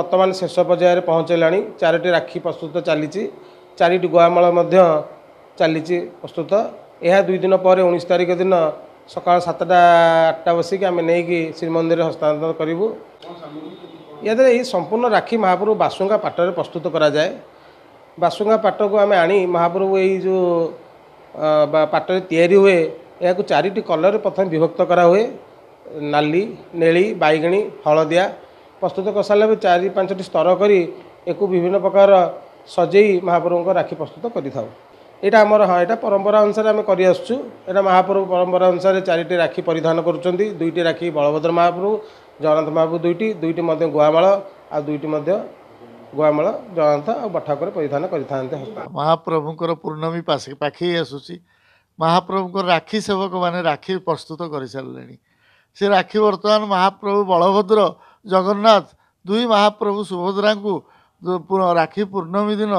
बर्तमान शेष पर्यायर पहुँचलानी 4टी राखी प्रस्तुत चली 4टी गुआमाल चली प्रस्तुत। यह 2 दिन पर 19 तारिख दिन सकाल 7टा 8टा बसिक आम नहीं श्रीमंदिर हस्तांतर करूँ। या संपूर्ण राखी महाप्रभु बासुंगा पाटर प्रस्तुत करा जाए। बासुंगा पाट को आम आनी महाप्रभु यही जो पाटर तैयारी हुए या 4टी कलर प्रथम विभक्त करा हुए, नाली नेली बैगणी हलदिया प्रस्तुत कर सारा 4-5टी स्तर कर एक विभिन्न प्रकार सजई महाप्रभु को राखी प्रस्तुत करें। यहाँ आमर हाँ यहाँ परंपरा अनुसार आम कर महाप्रभु परंपरा अनुसार 4टी राखी परिधान करुँच। 2टी राखी बलभद्र महाप्रभु, जगन्नाथ महाप्रभु 2टी गुआमाल आ 2टी गुआमाल जगन्नाथ और बठाकर परिधान करते। महाप्रभुंर पूर्णमी पाखे आसूसी महाप्रभु राखी सेवक मैंने राखी प्रस्तुत कर सारे। से राखी बर्तमान महाप्रभु बलभद्र जगन्नाथ 2 महाप्रभु सुभद्रा को राखी पूर्णमी दिन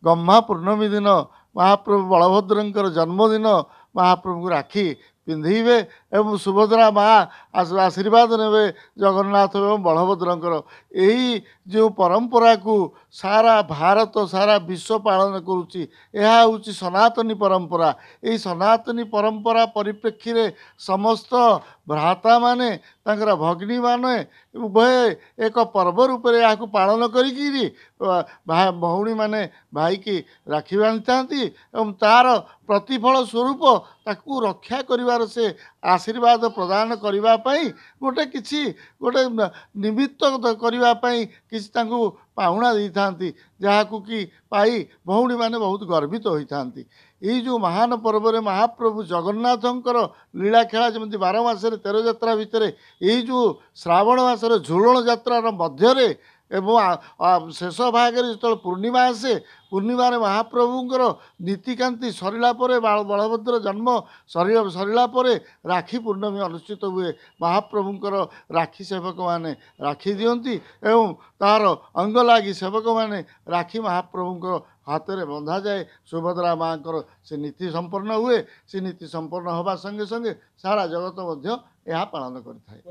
गम्हा पूर्णमी दिन महाप्रभु बलभद्र जन्मदिन महाप्रभु को राखी पिंधे एवं सुभद्रा माँ आशीर्वाद ने जगन्नाथ एवं बलभद्रंकर यही जो परंपरा को सारा भारत सारा विश्व पालन करुच्ची। यह हूँ सनातनी परंपरा। यही सनातनी परंपरा परिप्रेक्षी रे समस्त भ्राता माने तांकर भगिनी माने उभय एक पर्व रूप से यहाँ पालन करी भौणी माने भाई की राखी बांधि थांती एवं तार प्रतिफल स्वरूप ताकू रक्षा करिवार से आशीर्वाद प्रदान करने गोटे किसी गोटे निमित्त करने किसी पाहुणा दे था जहाँ कि पाई भौणी माने बहुत गर्वित होता। यही जो महान पर्व में महाप्रभु जगन्नाथंकर लीला खेला जमी 12 मासरे 13 यात्रा भितर यही जो श्रावण मासर झोलण यात्रार मध्य एवं शेष भागे जो पूर्णिमा आसे पूर्णिमार महाप्रभुंर नीतिकांति सरला बलभद्र जन्म सरला राखी पूर्णमी अनुष्ठित हुए। महाप्रभुंर राखी सेवक माने राखी दियंती एवं तार अंग लगी सेवक माने राखी महाप्रभुंर हाथ में बंधा जाए। सुभद्रा माँ से नीति संपन्न हुए। से नीति संपन्न होगा संगे संगे सारा जगत मध्य यह पालन करें।